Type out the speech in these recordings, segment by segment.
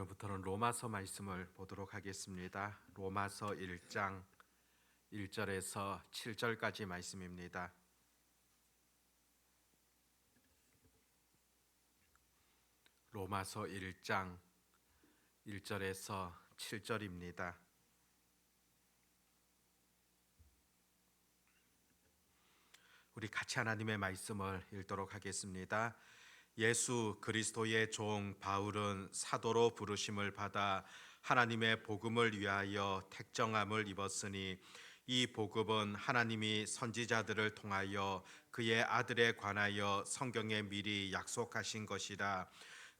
오늘부터는 로마서 말씀을 보도록 하겠습니다. 로마서 1장 1절에서 7절까지 말씀입니다. 로마서 1장 1절에서 7절입니다. 우리 같이 하나님의 말씀을 읽도록 하겠습니다. 예수 그리스도의 종 바울은 사도로 부르심을 받아 하나님의 복음을 위하여 택정함을 입었으니 이 복음은 하나님이 선지자들을 통하여 그의 아들에 관하여 성경에 미리 약속하신 것이라.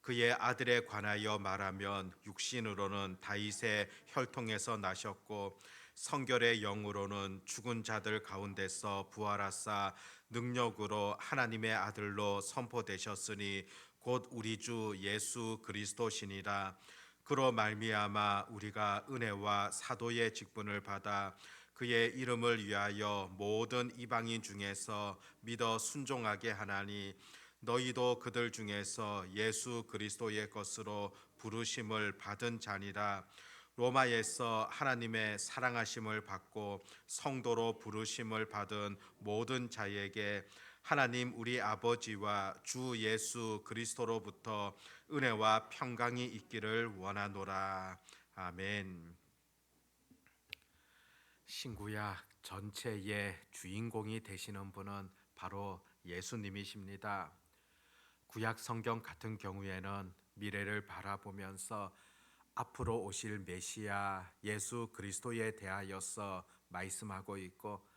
그의 아들에 관하여 말하면 육신으로는 다윗의 혈통에서 나셨고 성결의 영으로는 죽은 자들 가운데서 부활하사 능력으로 하나님의 아들로 선포되셨으니 곧 우리 주 예수 그리스도시니라. 그로 말미암아 우리가 은혜와 사도의 직분을 받아 그의 이름을 위하여 모든 이방인 중에서 믿어 순종하게 하나니 너희도 그들 중에서 예수 그리스도의 것으로 부르심을 받은 자니라. 로마에서 하나님의 사랑하심을 받고 성도로 부르심을 받은 모든 자에게 하나님 우리 아버지와 주 예수 그리스도로부터 은혜와 평강이 있기를 원하노라. 아멘. 신구약 전체의 주인공이 되시는 분은 바로 예수님이십니다. 구약 성경 같은 경우에는 미래를 바라보면서 앞으로 오실 메시아 예수 그리스도에 대하여서 말씀하고 있고,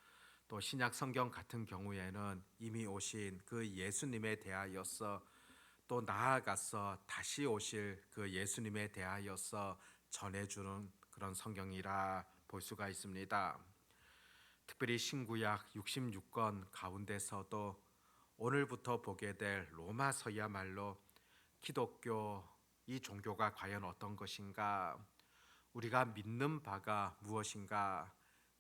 또 신약 성경 같은 경우에는 이미 오신 그 예수님에 대하여서 또 나아가서 다시 오실 그 예수님에 대하여서 전해주는 그런 성경이라 볼 수가 있습니다. 특별히 신구약 66권 가운데서도 오늘부터 보게 될 로마서야말로 기독교 이 종교가 과연 어떤 것인가, 우리가 믿는 바가 무엇인가,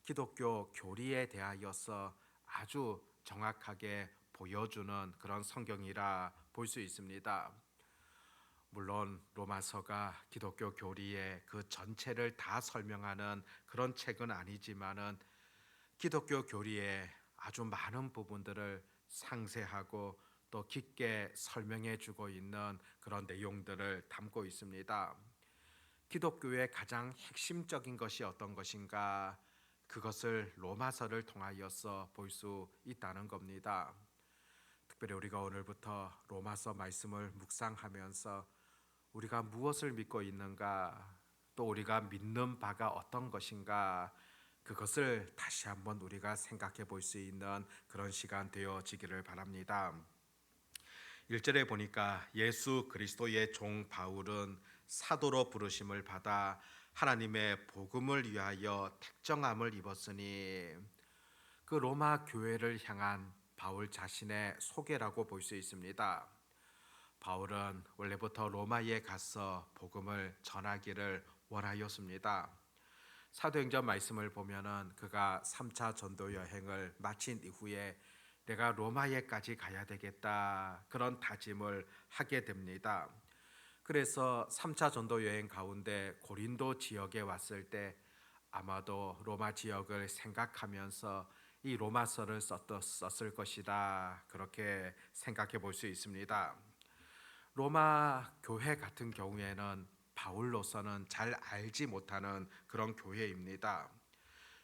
기독교 교리에 대하여서 아주 정확하게 보여주는 그런 성경이라 볼 수 있습니다. 물론 로마서가 기독교 교리의 그 전체를 다 설명하는 그런 책은 아니지만은 기독교 교리의 아주 많은 부분들을 상세하고 또 깊게 설명해 주고 있는 그런 내용들을 담고 있습니다. 기독교의 가장 핵심적인 것이 어떤 것인가, 그것을 로마서를 통하여서 볼 수 있다는 겁니다. 특별히 우리가 오늘부터 로마서 말씀을 묵상하면서 우리가 무엇을 믿고 있는가, 또 우리가 믿는 바가 어떤 것인가, 그것을 다시 한번 우리가 생각해 볼 수 있는 그런 시간 되어지기를 바랍니다. 1절에 보니까 예수 그리스도의 종 바울은 사도로 부르심을 받아 하나님의 복음을 위하여 택정함을 입었으니, 그 로마 교회를 향한 바울 자신의 소개라고 볼 수 있습니다. 바울은 원래부터 로마에 가서 복음을 전하기를 원하였습니다. 사도행전 말씀을 보면은 그가 3차 전도 여행을 마친 이후에 내가 로마에까지 가야 되겠다, 그런 다짐을 하게 됩니다. 그래서 3차 전도 여행 가운데 고린도 지역에 왔을 때 아마도 로마 지역을 생각하면서 이 로마서를 썼을 것이다, 그렇게 생각해 볼 수 있습니다. 로마 교회 같은 경우에는 바울로서는 잘 알지 못하는 그런 교회입니다.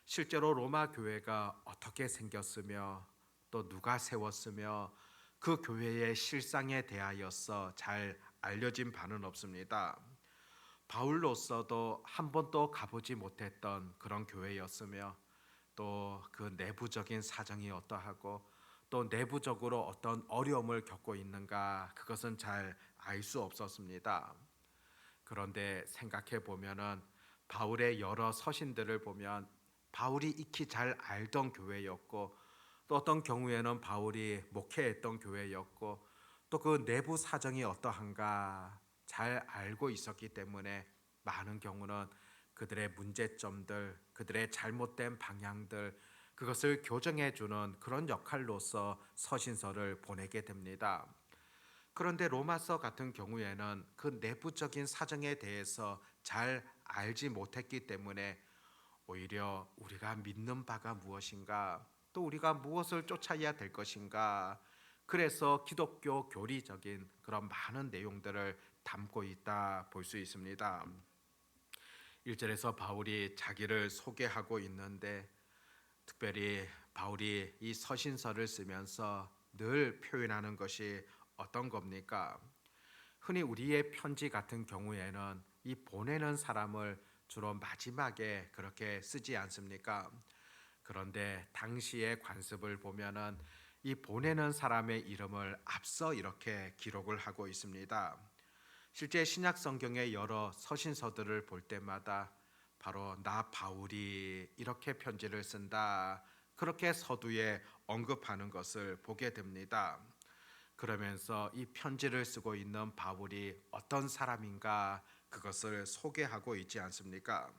실제로 로마 교회가 어떻게 생겼으며 또 누가 세웠으며 그 교회의 실상에 대하여서 잘 알려진 바는 없습니다. 바울로서도 한 번도 가보지 못했던 그런 교회였으며 또 그 내부적인 사정이 어떠하고 또 내부적으로 어떤 어려움을 겪고 있는가, 그것은 잘 알 수 없었습니다. 그런데 생각해 보면은 바울의 여러 서신들을 보면 바울이 익히 잘 알던 교회였고, 또 어떤 경우에는 바울이 목회했던 교회였고, 또 그 내부 사정이 어떠한가 잘 알고 있었기 때문에 많은 경우는 그들의 문제점들, 그들의 잘못된 방향들, 그것을 교정해 주는 그런 역할로서 서신서를 보내게 됩니다. 그런데 로마서 같은 경우에는 그 내부적인 사정에 대해서 잘 알지 못했기 때문에 오히려 우리가 믿는 바가 무엇인가, 또 우리가 무엇을 쫓아야 될 것인가, 그래서 기독교 교리적인 그런 많은 내용들을 담고 있다 볼 수 있습니다. 1절에서 바울이 자기를 소개하고 있는데, 특별히 바울이 이 서신서를 쓰면서 늘 표현하는 것이 어떤 겁니까? 흔히 우리의 편지 같은 경우에는 이 보내는 사람을 주로 마지막에 그렇게 쓰지 않습니까? 그런데 당시의 관습을 보면은 이 보내는 사람의 이름을 앞서 이렇게 기록을 하고 있습니다. 실제 신약 성경의 여러 서신서들을 볼 때마다 바로 나 바울이 이렇게 편지를 쓴다, 그렇게 서두에 언급하는 것을 보게 됩니다. 그러면서 이 편지를 쓰고 있는 바울이 어떤 사람인가, 그것을 소개하고 있지 않습니까?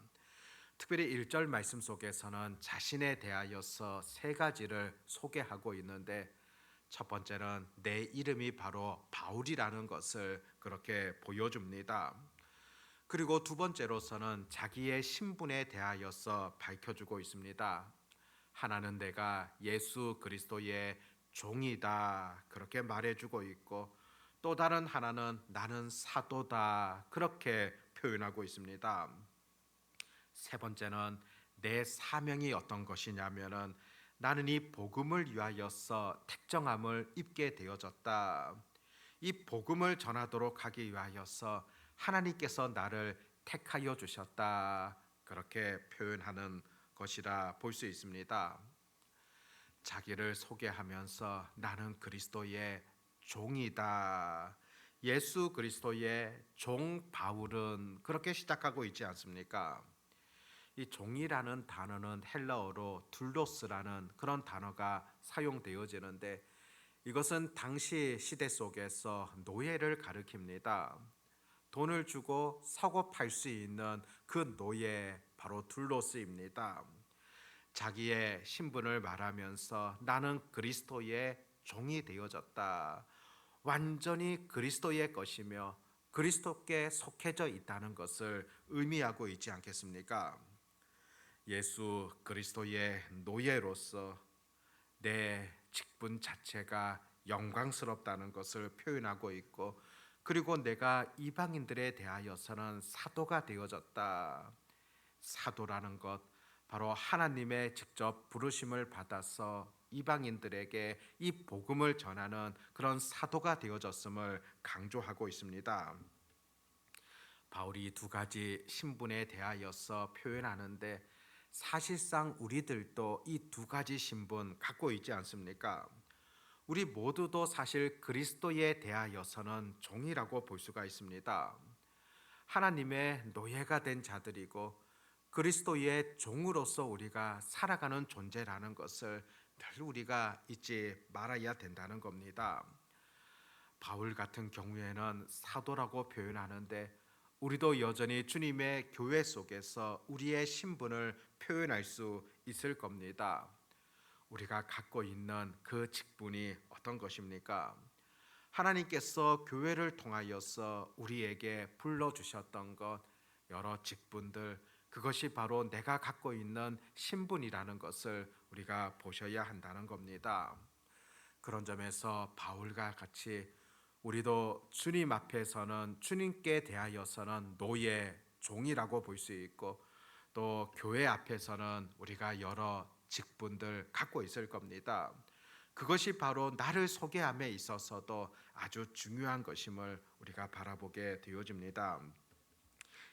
특별히 1절 말씀 속에서는 자신에 대하여서 세 가지를 소개하고 있는데, 첫 번째는 내 이름이 바로 바울이라는 것을 그렇게 보여줍니다. 그리고 두 번째로서는 자기의 신분에 대하여서 밝혀주고 있습니다. 하나는 내가 예수 그리스도의 종이다, 그렇게 말해주고 있고, 또 다른 하나는 나는 사도다, 그렇게 표현하고 있습니다. 세 번째는 내 사명이 어떤 것이냐면은 나는 이 복음을 위하여서 택정함을 입게 되어졌다. 이 복음을 전하도록 하기 위하여서 하나님께서 나를 택하여 주셨다, 그렇게 표현하는 것이라 볼 수 있습니다. 자기를 소개하면서 나는 그리스도의 종이다, 예수 그리스도의 종 바울은, 그렇게 시작하고 있지 않습니까? 이 종이라는 단어는 헬라어로 둘로스라는 그런 단어가 사용되어지는데, 이것은 당시 시대 속에서 노예를 가리킵니다. 돈을 주고 사고 팔 수 있는 그 노예, 바로 둘로스입니다. 자기의 신분을 말하면서 나는 그리스도의 종이 되어졌다, 완전히 그리스도의 것이며 그리스도께 속해져 있다는 것을 의미하고 있지 않겠습니까? 예수 그리스도의 노예로서 내 직분 자체가 영광스럽다는 것을 표현하고 있고, 그리고 내가 이방인들에 대하여서는 사도가 되어졌다. 사도라는 것, 바로 하나님의 직접 부르심을 받아서 이방인들에게 이 복음을 전하는 그런 사도가 되어졌음을 강조하고 있습니다. 바울이 두 가지 신분에 대하여서 표현하는데, 사실상 우리들도 이 두 가지 신분 갖고 있지 않습니까? 우리 모두도 사실 그리스도에 대하여서는 종이라고 볼 수가 있습니다. 하나님의 노예가 된 자들이고 그리스도의 종으로서 우리가 살아가는 존재라는 것을 늘 우리가 잊지 말아야 된다는 겁니다. 바울 같은 경우에는 사도라고 표현하는데, 우리도 여전히 주님의 교회 속에서 우리의 신분을 표현할 수 있을 겁니다. 우리가 갖고 있는 그 직분이 어떤 것입니까? 하나님께서 교회를 통하여서 우리에게 불러주셨던 것, 여러 직분들, 그것이 바로 내가 갖고 있는 신분이라는 것을 우리가 보셔야 한다는 겁니다. 그런 점에서 바울과 같이 우리도 주님 앞에서는, 주님께 대하여서는 노예, 종이라고 볼 수 있고, 또 교회 앞에서는 우리가 여러 직분들 갖고 있을 겁니다. 그것이 바로 나를 소개함에 있어서도 아주 중요한 것임을 우리가 바라보게 되어집니다.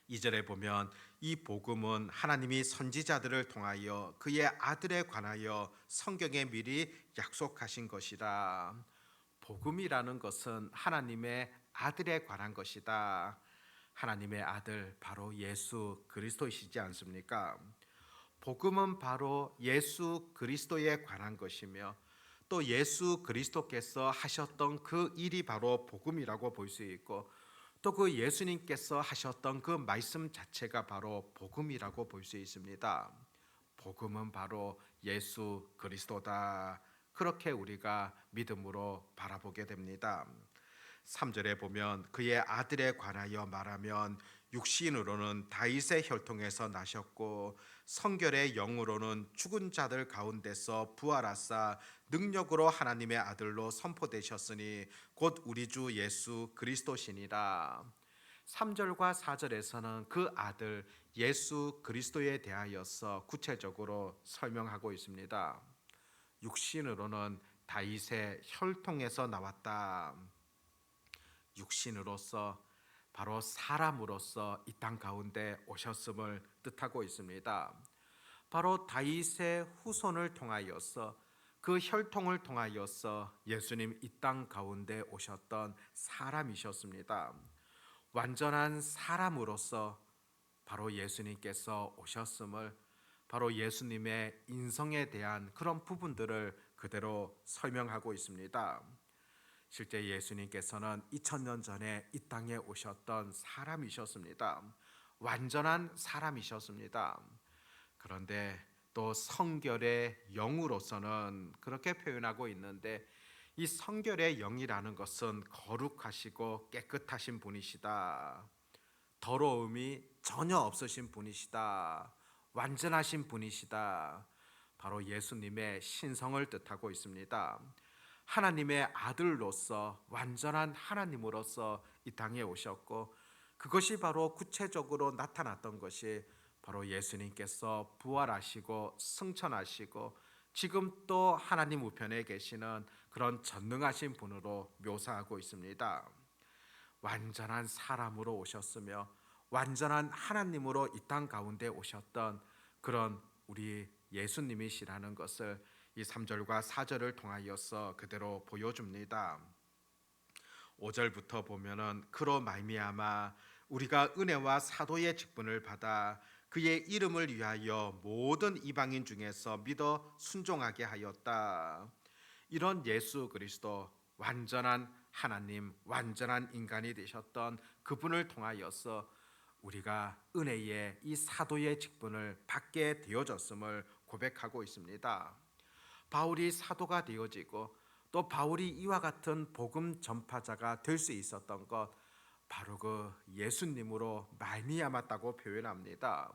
2절에 보면 이 복음은 하나님이 선지자들을 통하여 그의 아들에 관하여 성경에 미리 약속하신 것이라. 복음이라는 것은 하나님의 아들에 관한 것이다. 하나님의 아들, 바로 예수 그리스도이시지 않습니까? 복음은 바로 예수 그리스도에 관한 것이며, 또 예수 그리스도께서 하셨던 그 일이 바로 복음이라고 볼 수 있고, 또 그 예수님께서 하셨던 그 말씀 자체가 바로 복음이라고 볼 수 있습니다. 복음은 바로 예수 그리스도다, 그렇게 우리가 믿음으로 바라보게 됩니다. 3절에 보면 그의 아들에 관하여 말하면 육신으로는 다윗의 혈통에서 나셨고 성결의 영으로는 죽은 자들 가운데서 부활하사 능력으로 하나님의 아들로 선포되셨으니 곧 우리 주 예수 그리스도시니라. 3절과 4절에서는 그 아들 예수 그리스도에 대하여서 구체적으로 설명하고 있습니다. 육신으로는 다윗의 혈통에서 나왔다. 육신으로서 바로 사람으로서 이 땅 가운데 오셨음을 뜻하고 있습니다. 바로 다윗의 후손을 통하여서 그 혈통을 통하여서 예수님 이 땅 가운데 오셨던 사람이셨습니다. 완전한 사람으로서 바로 예수님께서 오셨음을, 바로 예수님의 인성에 대한 그런 부분들을 그대로 설명하고 있습니다. 실제 예수님께서는 2000년 전에 이 땅에 오셨던 사람이셨습니다. 완전한 사람이셨습니다. 그런데 또 성결의 영으로서는 그렇게 표현하고 있는데, 이 성결의 영이라는 것은 거룩하시고 깨끗하신 분이시다. 더러움이 전혀 없으신 분이시다. 완전하신 분이시다. 바로 예수님의 신성을 뜻하고 있습니다. 하나님의 아들로서 완전한 하나님으로서 이 땅에 오셨고, 그것이 바로 구체적으로 나타났던 것이 바로 예수님께서 부활하시고 승천하시고 지금 또 하나님 우편에 계시는 그런 전능하신 분으로 묘사하고 있습니다. 완전한 사람으로 오셨으며 완전한 하나님으로 이 땅 가운데 오셨던 그런 우리 예수님이시라는 것을 이 3절과 4절을 통하여서 그대로 보여줍니다. 5절부터 보면은 그로 말미암아 우리가 은혜와 사도의 직분을 받아 그의 이름을 위하여 모든 이방인 중에서 믿어 순종하게 하였다. 이런 예수 그리스도, 완전한 하나님, 완전한 인간이 되셨던 그분을 통하여서 우리가 은혜의 이 사도의 직분을 받게 되어졌음을 고백하고 있습니다. 바울이 사도가 되어지고 또 바울이 이와 같은 복음 전파자가 될 수 있었던 것, 바로 그 예수님으로 말미암았다고 표현합니다.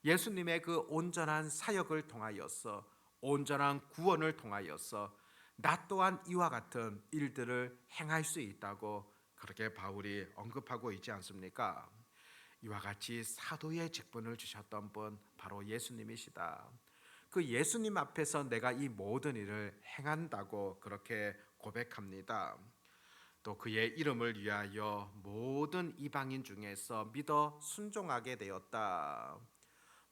예수님의 그 온전한 사역을 통하여서, 온전한 구원을 통하여서 나 또한 이와 같은 일들을 행할 수 있다고 그렇게 바울이 언급하고 있지 않습니까? 이와 같이 사도의 직분을 주셨던 분 바로 예수님이시다. 그 예수님 앞에서 내가 이 모든 일을 행한다고 그렇게 고백합니다. 또 그의 이름을 위하여 모든 이방인 중에서 믿어 순종하게 되었다.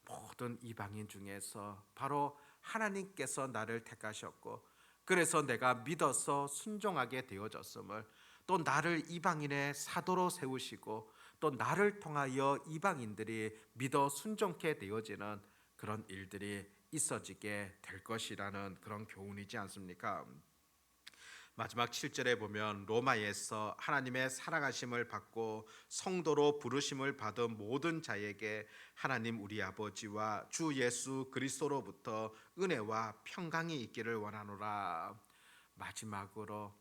모든 이방인 중에서 바로 하나님께서 나를 택하셨고, 그래서 내가 믿어서 순종하게 되어졌음을, 또 나를 이방인의 사도로 세우시고 또 나를 통하여 이방인들이 믿어 순종케 되어지는 그런 일들이 있어지게 될 것이라는 그런 교훈이지 않습니까? 마지막 7절에 보면 로마에서 하나님의 사랑하심을 받고 성도로 부르심을 받은 모든 자에게 하나님 우리 아버지와 주 예수 그리스도로부터 은혜와 평강이 있기를 원하노라. 마지막으로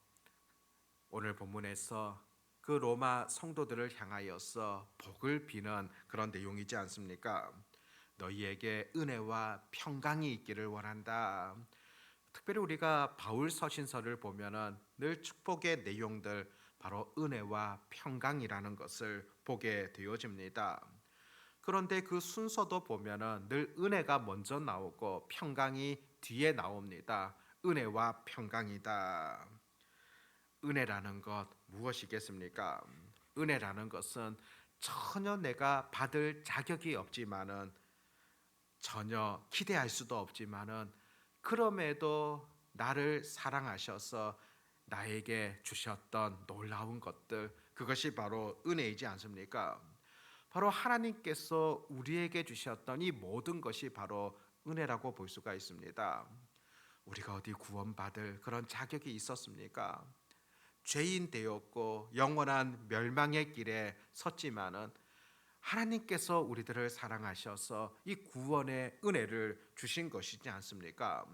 오늘 본문에서 그 로마 성도들을 향하여서 복을 비는 그런 내용이지 않습니까? 너희에게 은혜와 평강이 있기를 원한다. 특별히 우리가 바울 서신서를 보면은 늘 축복의 내용들, 바로 은혜와 평강이라는 것을 보게 되어집니다. 그런데 그 순서도 보면은 늘 은혜가 먼저 나오고 평강이 뒤에 나옵니다. 은혜와 평강이다. 은혜라는 것 무엇이겠습니까? 은혜라는 것은 전혀 내가 받을 자격이 없지만은, 전혀 기대할 수도 없지만은, 그럼에도 나를 사랑하셔서 나에게 주셨던 놀라운 것들, 그것이 바로 은혜이지 않습니까? 바로 하나님께서 우리에게 주셨던 이 모든 것이 바로 은혜라고 볼 수가 있습니다. 우리가 어디 구원받을 그런 자격이 있었습니까? 죄인 되었고 영원한 멸망의 길에 섰지만은 하나님께서 우리들을 사랑하셔서 이 구원의 은혜를 주신 것이지 않습니까?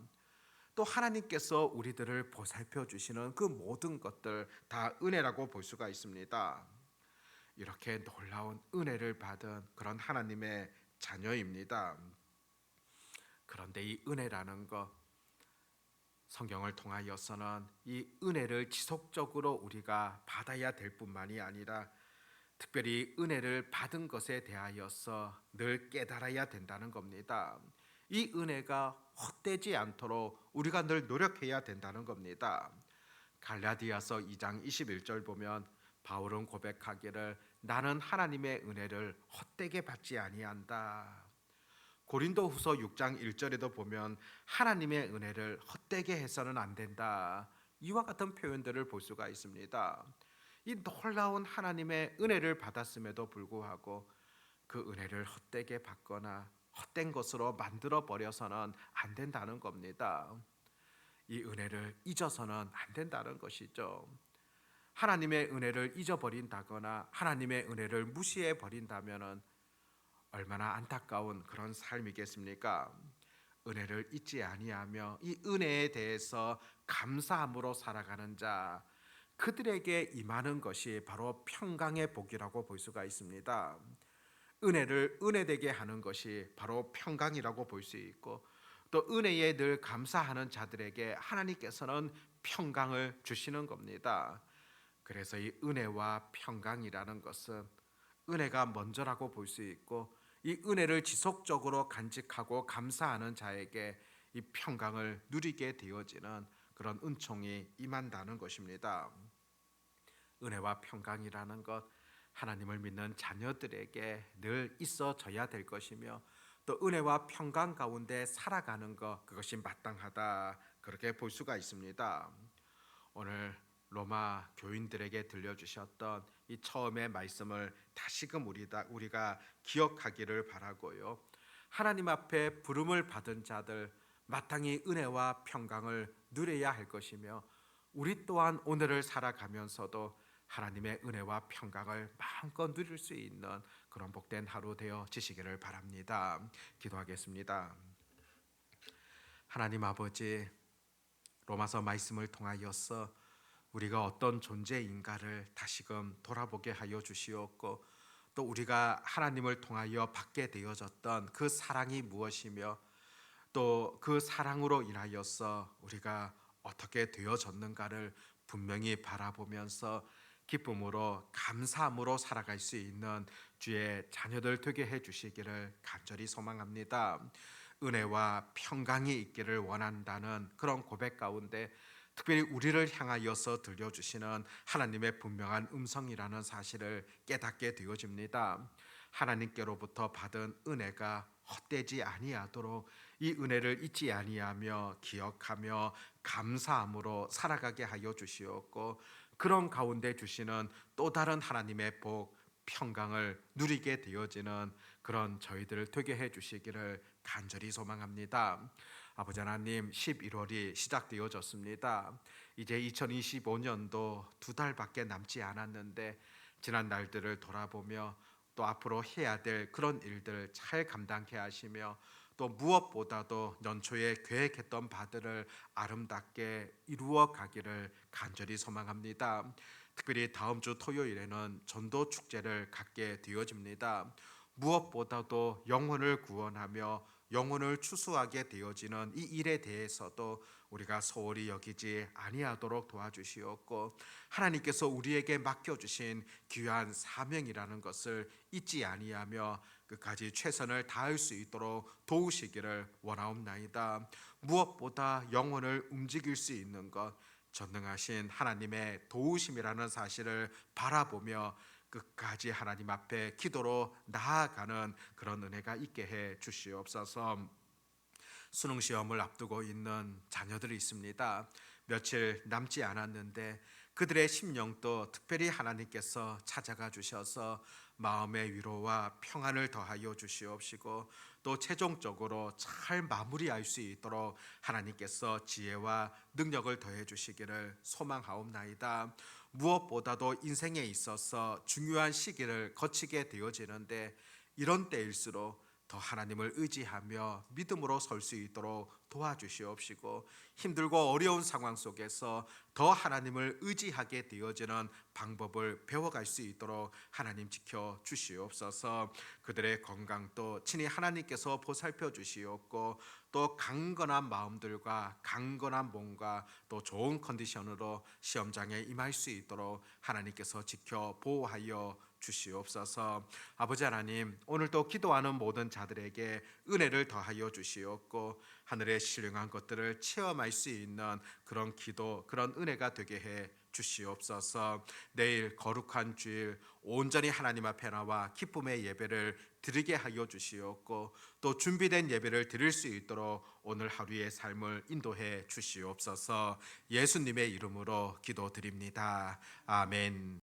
또 하나님께서 우리들을 보살펴 주시는 그 모든 것들 다 은혜라고 볼 수가 있습니다. 이렇게 놀라운 은혜를 받은 그런 하나님의 자녀입니다. 그런데 이 은혜라는 것, 성경을 통하여서는 이 은혜를 지속적으로 우리가 받아야 될 뿐만이 아니라 특별히 은혜를 받은 것에 대하여서 늘 깨달아야 된다는 겁니다. 이 은혜가 헛되지 않도록 우리가 늘 노력해야 된다는 겁니다. 갈라디아서 2장 21절 보면 바울은 고백하기를 나는 하나님의 은혜를 헛되게 받지 아니한다. 고린도후서 6장 1절에도 보면 하나님의 은혜를 헛되게 해서는 안 된다. 이와 같은 표현들을 볼 수가 있습니다. 이 놀라운 하나님의 은혜를 받았음에도 불구하고 그 은혜를 헛되게 받거나 헛된 것으로 만들어 버려서는 안 된다는 겁니다. 이 은혜를 잊어서는 안 된다는 것이죠. 하나님의 은혜를 잊어버린다거나 하나님의 은혜를 무시해 버린다면은 얼마나 안타까운 그런 삶이겠습니까? 은혜를 잊지 아니하며 이 은혜에 대해서 감사함으로 살아가는 자, 그들에게 임하는 것이 바로 평강의 복이라고 볼 수가 있습니다. 은혜를 은혜되게 하는 것이 바로 평강이라고 볼 수 있고, 또 은혜에 늘 감사하는 자들에게 하나님께서는 평강을 주시는 겁니다. 그래서 이 은혜와 평강이라는 것은 은혜가 먼저라고 볼 수 있고, 이 은혜를 지속적으로 간직하고 감사하는 자에게 이 평강을 누리게 되어지는 그런 은총이 임한다는 것입니다. 은혜와 평강이라는 것, 하나님을 믿는 자녀들에게 늘 있어져야 될 것이며, 또 은혜와 평강 가운데 살아가는 것, 그것이 마땅하다, 그렇게 볼 수가 있습니다. 오늘 로마 교인들에게 들려주셨던 이 처음의 말씀을 다시금 우리가 기억하기를 바라고요. 하나님 앞에 부름을 받은 자들 마땅히 은혜와 평강을 누려야 할 것이며, 우리 또한 오늘을 살아가면서도 하나님의 은혜와 평강을 마음껏 누릴 수 있는 그런 복된 하루 되어지시기를 바랍니다. 기도하겠습니다. 하나님 아버지, 로마서 말씀을 통하여서 우리가 어떤 존재인가를 다시금 돌아보게 하여 주시옵고, 또 우리가 하나님을 통하여 받게 되어졌던 그 사랑이 무엇이며, 또 그 사랑으로 인하여서 우리가 어떻게 되어졌는가를 분명히 바라보면서 기쁨으로 감사함으로 살아갈 수 있는 주의 자녀들 되게 해 주시기를 간절히 소망합니다. 은혜와 평강이 있기를 원한다는 그런 고백 가운데 특별히 우리를 향하여서 들려주시는 하나님의 분명한 음성이라는 사실을 깨닫게 되어집니다. 하나님께로부터 받은 은혜가 헛되지 아니하도록 이 은혜를 잊지 아니하며 기억하며 감사함으로 살아가게 하여 주시옵고, 그런 가운데 주시는 또 다른 하나님의 복, 평강을 누리게 되어지는 그런 저희들을 되게 해 주시기를 간절히 소망합니다. 아버지 하나님, 11월이 시작되어졌습니다. 이제 2025년도 2달밖에 남지 않았는데 지난 날들을 돌아보며 또 앞으로 해야 될 그런 일들 잘 감당케 하시며, 또 무엇보다도 연초에 계획했던 바들을 아름답게 이루어 가기를 간절히 소망합니다. 특별히 다음 주 토요일에는 전도 축제를 갖게 되어집니다. 무엇보다도 영혼을 구원하며 영혼을 추수하게 되어지는 이 일에 대해서도 우리가 소홀히 여기지 아니하도록 도와주시옵고, 하나님께서 우리에게 맡겨주신 귀한 사명이라는 것을 잊지 아니하며 끝까지 최선을 다할 수 있도록 도우시기를 원하옵나이다. 무엇보다 영혼을 움직일 수 있는 것, 전능하신 하나님의 도우심이라는 사실을 바라보며 끝까지 하나님 앞에 기도로 나아가는 그런 은혜가 있게 해 주시옵소서. 수능 시험을 앞두고 있는 자녀들이 있습니다. 며칠 남지 않았는데 그들의 심령도 특별히 하나님께서 찾아가 주셔서 마음의 위로와 평안을 더하여 주시옵시고, 또 최종적으로 잘 마무리할 수 있도록 하나님께서 지혜와 능력을 더해 주시기를 소망하옵나이다. 무엇보다도 인생에 있어서 중요한 시기를 거치게 되어지는데 이런 때일수록 더 하나님을 의지하며 믿음으로 설 수 있도록 도와주시옵시고, 힘들고 어려운 상황 속에서 더 하나님을 의지하게 되어지는 방법을 배워갈 수 있도록 하나님 지켜 주시옵소서. 그들의 건강도 친히 하나님께서 보살펴 주시옵고, 또 강건한 마음들과 강건한 몸과 또 좋은 컨디션으로 시험장에 임할 수 있도록 하나님께서 지켜 보호하여 주시옵소서. 아버지 하나님, 오늘도 기도하는 모든 자들에게 은혜를 더하여 주시옵고, 하늘의 신령한 것들을 체험할 수 있는 그런 기도, 그런 은혜가 되게 해 주시옵소서. 내일 거룩한 주일 온전히 하나님 앞에 나와 기쁨의 예배를 드리게 하여 주시옵고, 또 준비된 예배를 드릴 수 있도록 오늘 하루의 삶을 인도해 주시옵소서. 예수님의 이름으로 기도드립니다. 아멘.